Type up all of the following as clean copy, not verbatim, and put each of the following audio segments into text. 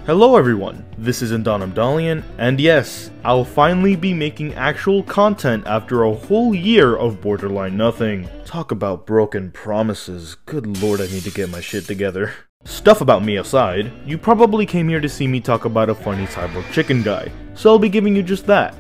Hello everyone, this is Dalian, and yes, I'll finally be making actual content after a whole year of borderline nothing. Talk about broken promises, good lord I need to get my shit together. Stuff about me aside, you probably came here to see me talk about a funny cyborg chicken guy, so I'll be giving you just that.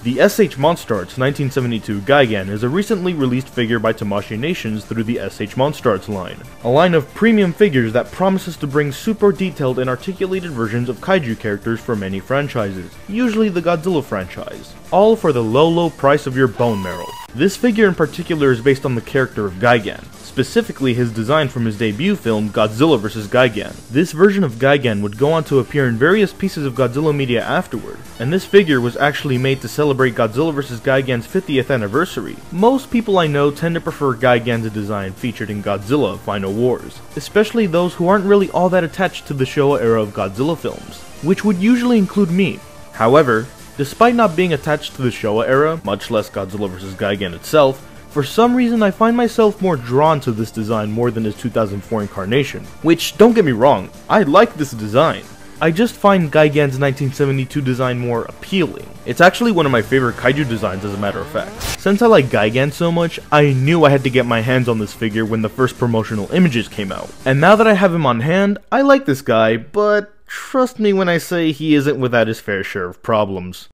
The SH Monsterarts 1972 Gigan is a recently released figure by Tamashii Nations through the SH Monsterarts line, a line of premium figures that promises to bring super detailed and articulated versions of kaiju characters for many franchises, usually the Godzilla franchise, all for the low price of your bone marrow. This figure in particular is based on the character of Gigan, specifically his design from his debut film Godzilla vs. Gigan. This version of Gigan would go on to appear in various pieces of Godzilla media afterward, and this figure was actually made to celebrate Godzilla vs. Gigan's 50th anniversary. Most people I know tend to prefer Gigan's design featured in Godzilla Final Wars, especially those who aren't really all that attached to the Showa era of Godzilla films, which would usually include me. However, despite not being attached to the Showa era, much less Godzilla vs. Gigan itself, for some reason I find myself more drawn to this design more than his 2004 incarnation. Which, don't get me wrong, I like this design. I just find Gigan's 1972 design more appealing. It's actually one of my favorite kaiju designs as a matter of fact. Since I like Gigan so much, I knew I had to get my hands on this figure when the first promotional images came out. And now that I have him on hand, I like this guy, but trust me when I say he isn't without his fair share of problems.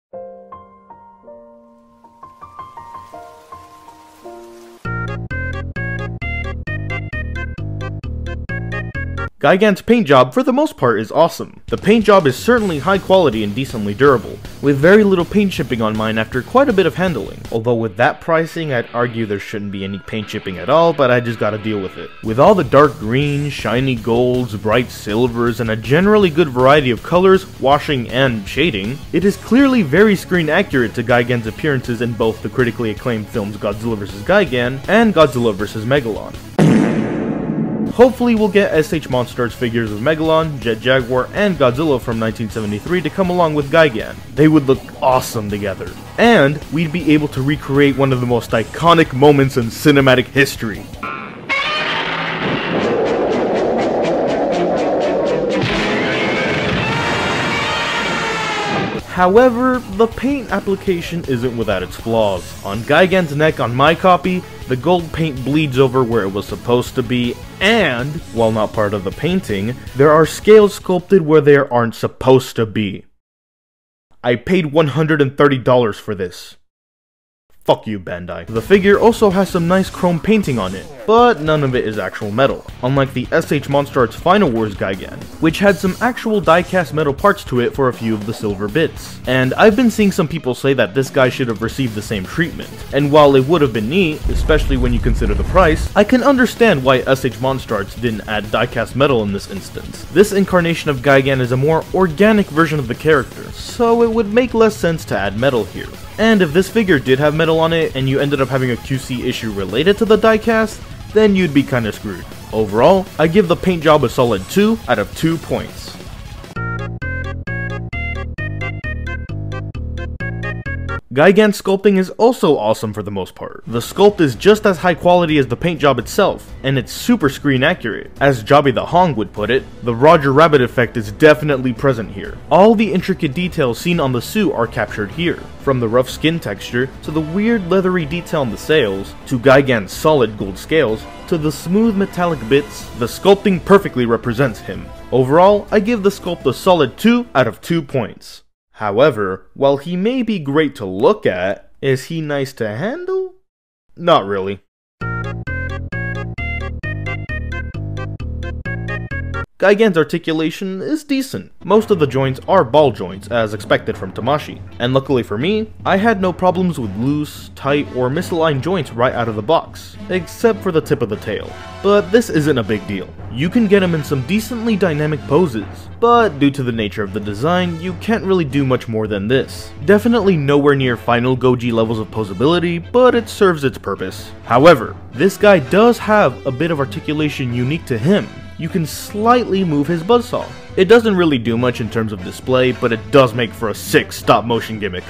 Gigan's paint job, for the most part, is awesome. The paint job is certainly high quality and decently durable, with very little paint chipping on mine after quite a bit of handling. Although with that pricing, I'd argue there shouldn't be any paint chipping at all, but I just gotta deal with it. With all the dark greens, shiny golds, bright silvers, and a generally good variety of colors, washing, and shading, it is clearly very screen accurate to Gigan's appearances in both the critically acclaimed films Godzilla vs. Gigan and Godzilla vs. Megalon. Hopefully we'll get SH Monsterarts figures of Megalon, Jet Jaguar, and Godzilla from 1973 to come along with Gigan. They would look awesome together. And we'd be able to recreate one of the most iconic moments in cinematic history. However, the paint application isn't without its flaws. On Gigan's neck on my copy, the gold paint bleeds over where it was supposed to be, and, while not part of the painting, there are scales sculpted where they aren't supposed to be. I paid $130 for this. Fuck you, Bandai. The figure also has some nice chrome painting on it, but none of it is actual metal, unlike the SH Monsterarts Final Wars Gigan, which had some actual die-cast metal parts to it for a few of the silver bits. And I've been seeing some people say that this guy should have received the same treatment, and while it would have been neat, especially when you consider the price, I can understand why SH Monsterarts didn't add die-cast metal in this instance. This incarnation of Gigan is a more organic version of the character, so it would make less sense to add metal here. And if this figure did have metal on it, and you ended up having a QC issue related to the diecast, then you'd be kinda screwed. Overall, I give the paint job a solid 2 out of 2 points. Gigan's sculpting is also awesome for the most part. The sculpt is just as high quality as the paint job itself, and it's super screen accurate. As Jobby the Hong would put it, the Roger Rabbit effect is definitely present here. All the intricate details seen on the suit are captured here, from the rough skin texture, to the weird leathery detail on the sails, to Gigan's solid gold scales, to the smooth metallic bits. The sculpting perfectly represents him. Overall, I give the sculpt a solid 2 out of 2 points. However, while he may be great to look at, is he nice to handle? Not really. Gigan's articulation is decent. Most of the joints are ball joints, as expected from Tamashii. And luckily for me, I had no problems with loose, tight, or misaligned joints right out of the box, except for the tip of the tail. But this isn't a big deal. You can get him in some decently dynamic poses, but due to the nature of the design, you can't really do much more than this. Definitely nowhere near final Goji levels of posability, but it serves its purpose. However, this guy does have a bit of articulation unique to him. You can slightly move his buzzsaw. It doesn't really do much in terms of display, but it does make for a sick stop motion gimmick.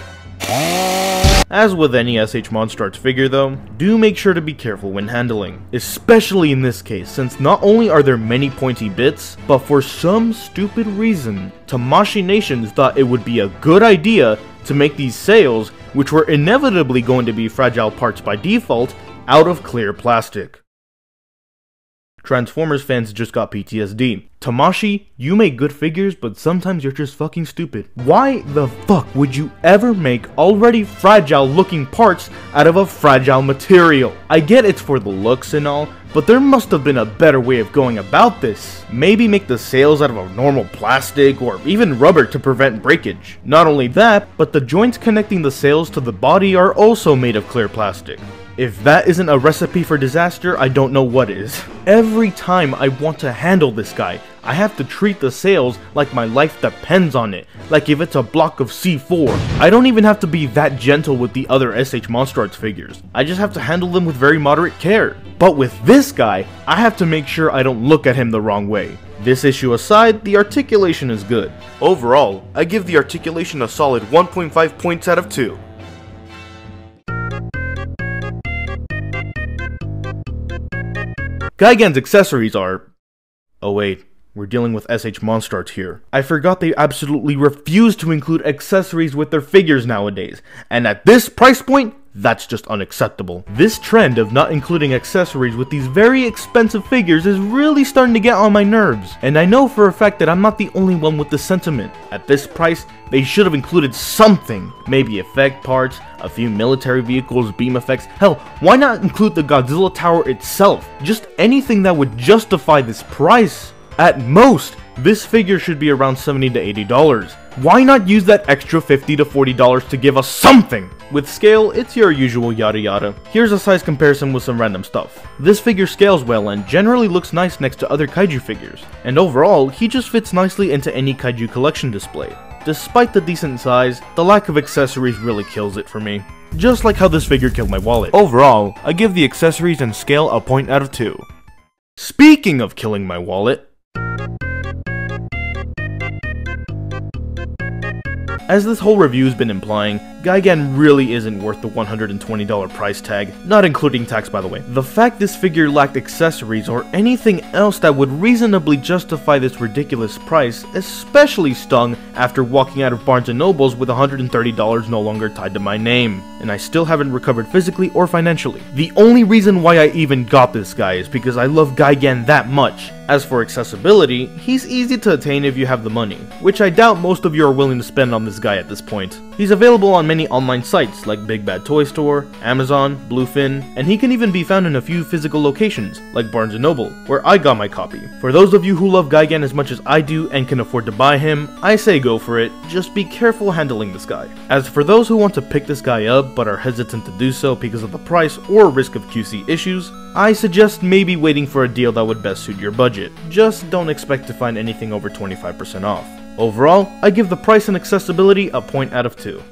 As with any SH Monsterarts figure though, do make sure to be careful when handling, especially in this case since not only are there many pointy bits, but for some stupid reason, Tamashii Nations thought it would be a good idea to make these sails, which were inevitably going to be fragile parts by default, out of clear plastic. Transformers fans just got PTSD. Tamashii, you make good figures, but sometimes you're just fucking stupid. Why the fuck would you ever make already fragile looking parts out of a fragile material? I get it's for the looks and all, but there must have been a better way of going about this. Maybe make the sails out of a normal plastic or even rubber to prevent breakage. Not only that, but the joints connecting the sails to the body are also made of clear plastic. If that isn't a recipe for disaster, I don't know what is. Every time I want to handle this guy, I have to treat the sails like my life depends on it, like if it's a block of C4. I don't even have to be that gentle with the other SH Monsterarts figures. I just have to handle them with very moderate care. But with this guy, I have to make sure I don't look at him the wrong way. This issue aside, the articulation is good. Overall, I give the articulation a solid 1.5 points out of 2. Gigan's accessories are... Oh wait, we're dealing with SH Monsterarts here. I forgot they absolutely refuse to include accessories with their figures nowadays, and at this price point, that's just unacceptable. This trend of not including accessories with these very expensive figures is really starting to get on my nerves, and I know for a fact that I'm not the only one with this sentiment. At this price, they should have included something. Maybe effect parts, a few military vehicles, beam effects. Hell, why not include the Godzilla Tower itself? Just anything that would justify this price. At most, this figure should be around $70 to $80. Why not use that extra $50 to $40 to give us something? With scale, it's your usual yada yada. Here's a size comparison with some random stuff. This figure scales well and generally looks nice next to other kaiju figures. And overall, he just fits nicely into any kaiju collection display. Despite the decent size, the lack of accessories really kills it for me. Just like how this figure killed my wallet. Overall, I give the accessories and scale a point out of 2. Speaking of killing my wallet, as this whole review's been implying, Gigan really isn't worth the $120 price tag, not including tax by the way. The fact this figure lacked accessories or anything else that would reasonably justify this ridiculous price especially stung after walking out of Barnes & Noble's with $130 no longer tied to my name, and I still haven't recovered physically or financially. The only reason why I even got this guy is because I love Gigan that much. As for accessibility, he's easy to attain if you have the money, which I doubt most of you are willing to spend on this guy at this point. He's available on many online sites like Big Bad Toy Store, Amazon, Bluefin, and he can even be found in a few physical locations like Barnes & Noble, where I got my copy. For those of you who love Gigan as much as I do and can afford to buy him, I say go for it, just be careful handling this guy. As for those who want to pick this guy up but are hesitant to do so because of the price or risk of QC issues, I suggest maybe waiting for a deal that would best suit your budget. Just don't expect to find anything over 25% off. Overall, I give the price and accessibility a point out of 2.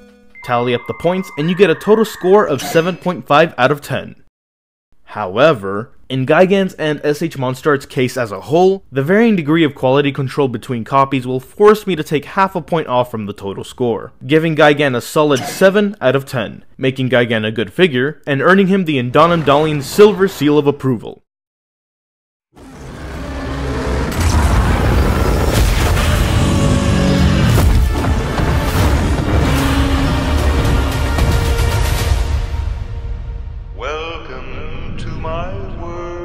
Tally up the points and you get a total score of 7.5 out of 10. However, in Gigan's and SH Monsterarts' case as a whole, the varying degree of quality control between copies will force me to take half a point off from the total score, giving Gigan a solid 7 out of 10, making Gigan a good figure, and earning him the Indonum Dalian Silver Seal of Approval. Welcome to my world.